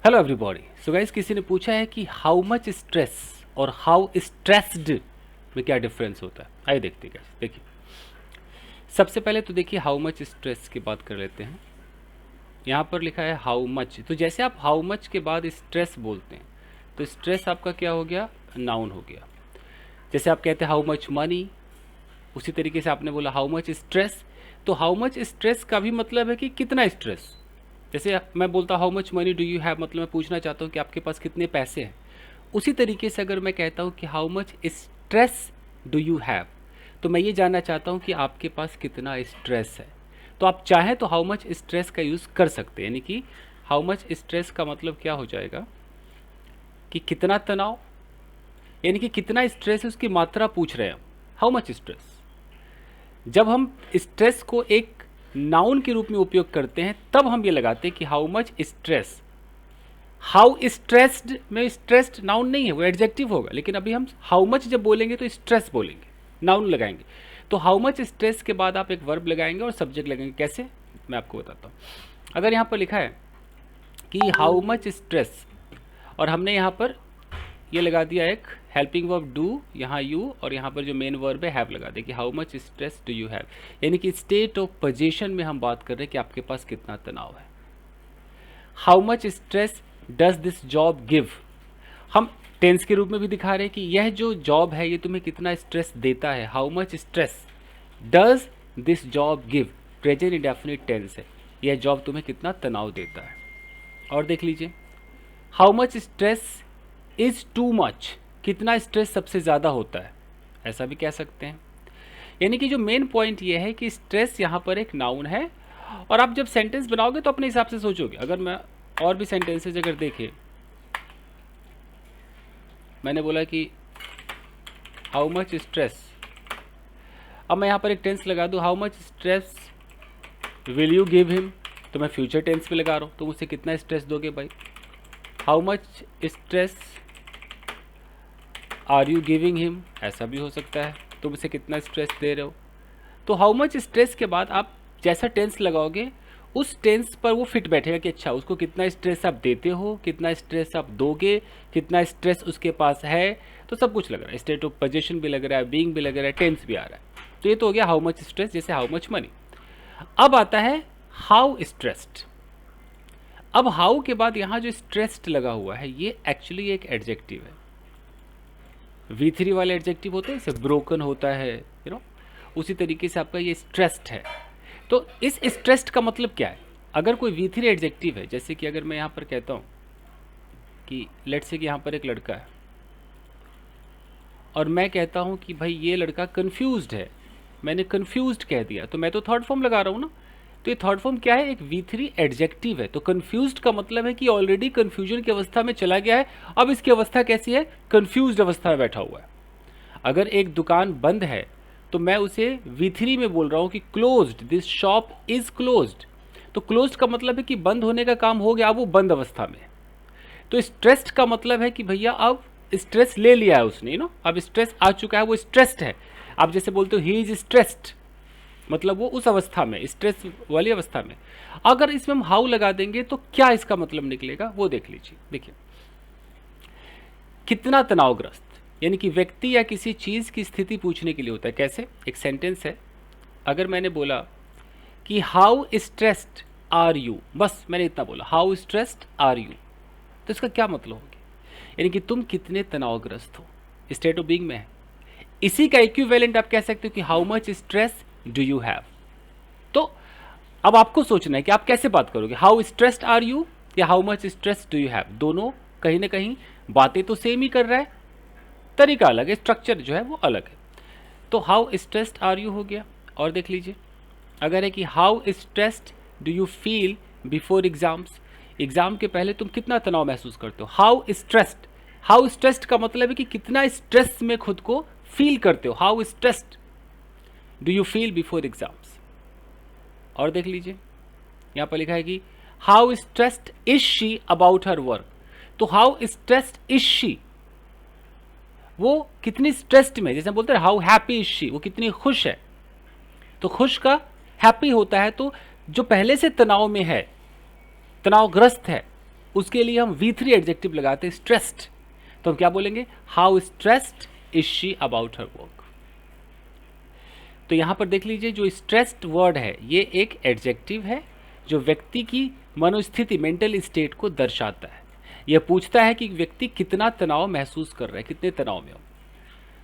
Hello everybody. So guys, किसी ने पूछा है कि हाउ मच स्ट्रेस और हाउ स्ट्रेस्ड में क्या डिफरेंस होता है। आइए देखते हैं गाइस। देखिए, सबसे पहले तो देखिए हाउ मच स्ट्रेस की बात कर लेते हैं। यहाँ पर लिखा है हाउ मच, तो जैसे आप हाउ मच के बाद स्ट्रेस बोलते हैं तो स्ट्रेस आपका क्या हो गया, नाउन हो गया। जैसे आप कहते हैं हाउ मच मनी, उसी तरीके से आपने बोला हाउ मच स्ट्रेस, तो हाउ मच स्ट्रेस का भी मतलब है कि कितना स्ट्रेस। जैसे मैं बोलता how much money do you have, मतलब मैं पूछना चाहता हूँ कि आपके पास कितने पैसे हैं। उसी तरीके से अगर मैं कहता हूँ कि how much stress do you have, तो मैं ये जानना चाहता हूँ कि आपके पास कितना स्ट्रेस है। तो आप चाहें तो हाउ मच स्ट्रेस का यूज़ कर सकते हैं, यानी कि हाउ मच स्ट्रेस का मतलब क्या हो जाएगा कि कितना तनाव, यानी कि कितना स्ट्रेस है उसकी मात्रा पूछ रहे हैं हम, हाउ मच स्ट्रेस। जब हम स्ट्रेस को एक नाउन के रूप में उपयोग करते हैं तब हम ये लगाते हैं कि how much stress. How stressed में स्ट्रेस्ड नाउन नहीं है, वो एडजेक्टिव होगा, लेकिन अभी हम हाउ मच जब बोलेंगे तो स्ट्रेस बोलेंगे, नाउन लगाएंगे। तो हाउ मच स्ट्रेस के बाद आप एक वर्ब लगाएंगे और सब्जेक्ट लगाएंगे। कैसे, मैं आपको बताता हूँ। अगर यहाँ पर लिखा है कि हाउ मच स्ट्रेस और हमने यहाँ पर ये लगा दिया एक हेल्पिंग वर्ब डू, यहाँ यू, और यहाँ पर जो मेन वर्ब है हैव लगा दे कि how much stress do you have, यानी कि स्टेट ऑफ पोजीशन में हम बात कर रहे हैं कि आपके पास कितना तनाव है। How much stress does this job give, हम टेंस के रूप में भी दिखा रहे हैं कि यह जो जॉब है ये तुम्हें कितना स्ट्रेस देता है। How much stress does this job give, present indefinite tense है, यह जॉब तुम्हें कितना तनाव देता है। और देख लीजिए, how much stress is too much, कितना स्ट्रेस सबसे ज़्यादा होता है, ऐसा भी कह सकते हैं। यानी कि जो मेन पॉइंट ये है कि स्ट्रेस यहाँ पर एक नाउन है, और आप जब सेंटेंस बनाओगे तो अपने हिसाब से सोचोगे। अगर मैं और भी सेंटेंसेज अगर देखें, मैंने बोला कि हाउ मच स्ट्रेस, अब मैं यहाँ पर एक टेंस लगा दूँ, how much stress will you give him, तो मैं फ्यूचर टेंस पे लगा रहा हूँ, तो मुझसे कितना स्ट्रेस दोगे भाई। How much stress are you giving him, ऐसा भी हो सकता है, तो मुझसे कितना स्ट्रेस दे रहे हो। तो हाउ मच स्ट्रेस के बाद आप जैसा टेंस लगाओगे उस टेंस पर वो फिट बैठेगा कि अच्छा उसको कितना स्ट्रेस आप देते हो, कितना स्ट्रेस आप दोगे, कितना स्ट्रेस उसके पास है। तो सब कुछ लग रहा है, स्टेट ऑफ पोजीशन भी लग रहा है, बीइंग भी लग रहा है, टेंस भी आ रहा है। तो ये तो हो गया हाउ मच स्ट्रेस, जैसे हाउ मच मनी। अब आता है हाउ स्ट्रेस्ड। अब हाउ के बाद यहाँ जो स्ट्रेस्ड लगा हुआ है ये एक्चुअली एक एडजेक्टिव है। V3 वाले एडजेक्टिव होते हैं, जैसे ब्रोकन होता है, उसी तरीके से आपका ये स्ट्रेस्ड है। तो इस स्ट्रेस्ड का मतलब क्या है। अगर कोई V3 एडजेक्टिव है, जैसे कि अगर मैं यहाँ पर कहता हूँ कि लेट्स से कि यहाँ पर एक लड़का है और मैं कहता हूँ कि भाई ये लड़का कंफ्यूज्ड है, मैंने कंफ्यूज्ड कह दिया, तो मैं तो थर्ड फॉर्म लगा रहा हूँ ना। तो ये थर्ड फॉर्म क्या है, एक V3 एडजेक्टिव है। तो कंफ्यूज्ड का मतलब है कि ऑलरेडी कंफ्यूजन की अवस्था में चला गया है, अब इसकी अवस्था कैसी है, कंफ्यूज्ड अवस्था में बैठा हुआ है। अगर एक दुकान बंद है तो मैं उसे V3 में बोल रहा हूँ कि closed, this shop is closed. तो क्लोज्ड का मतलब है कि बंद होने का काम हो गया, अब वो बंद अवस्था में। तो स्ट्रेस्ड का मतलब है कि भैया अब स्ट्रेस ले लिया है उसने, अब स्ट्रेस आ चुका है, वो स्ट्रेस्ड है। आप जैसे बोलते हो ही इज स्ट्रेस्ड, मतलब वो उस अवस्था में, स्ट्रेस वाली अवस्था में। अगर इसमें हम हाउ लगा देंगे तो क्या इसका मतलब निकलेगा वो देख लीजिए। देखिए, कितना तनावग्रस्त, यानी कि व्यक्ति या किसी चीज़ की स्थिति पूछने के लिए होता है। कैसे, एक सेंटेंस है, अगर मैंने बोला कि हाउ स्ट्रेस्ड आर यू, बस मैंने इतना बोला, हाउ स्ट्रेस्ड आर यू, तो इसका क्या मतलब हो गया, यानी कि तुम कितने तनावग्रस्त हो, स्टेट ऑफ बीइंग में है। इसी का इक्विवेलेंट आप कह सकते हो कि how much stress do you have. तो अब आपको सोचना है कि आप कैसे बात करोगे, हाउ स्ट्रेस्ड आर यू या how much stress do you have. दोनों कहीं ना कहीं बातें तो सेम ही कर रहा है, तरीका अलग है, स्ट्रक्चर जो है वो अलग है। तो हाउ स्ट्रेस्ड आर यू हो गया। और देख लीजिए, अगर है कि how stressed do you feel before exams, exam के पहले तुम कितना तनाव महसूस करते हो। हाउ स्ट्रेस्ड, हाउ स्ट्रेस्ड का मतलब है कि कितना स्ट्रेस में खुद को फील करते हो, how stressed do you feel before exams. और देख लीजिए, यहाँ पर लिखा है कि how stressed is she about her work. तो हाउ स्ट्रेस्ड इज शी, वो कितनी स्ट्रेस्ड में, जैसे बोलते हैं हाउ हैप्पी इज शी, वो कितनी खुश है। तो खुश का हैप्पी होता है, तो जो पहले से तनाव में है, तनावग्रस्त है, उसके लिए हम V3 एडजेक्टिव लगाते हैं स्ट्रेस्ड, तो हम क्या बोलेंगे, how stressed is she about her work. तो यहाँ पर देख लीजिए जो स्ट्रेस्ड वर्ड है ये एक एडजेक्टिव है जो व्यक्ति की मनोस्थिति मेंटल स्टेट को दर्शाता है। यह पूछता है कि व्यक्ति कितना तनाव महसूस कर रहा है, कितने तनाव में हो।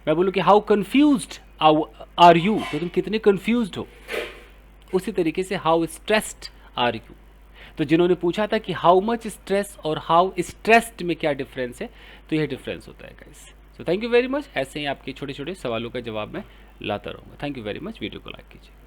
मैं बोलूँ कि हाउ कन्फ्यूज्ड आर यू, तो तुम कितने कन्फ्यूज्ड हो। उसी तरीके से हाउ स्ट्रेस्ड आर यू। तो जिन्होंने पूछा था कि हाउ मच स्ट्रेस और हाउ स्ट्रेस्ड में क्या डिफरेंस है, तो यह डिफरेंस होता है guys. So thank you very much. ऐसे ही आपके छोटे छोटे सवालों का जवाब मैं लाता रहूँगा। Thank you very much. Video को लाइक कीजिए।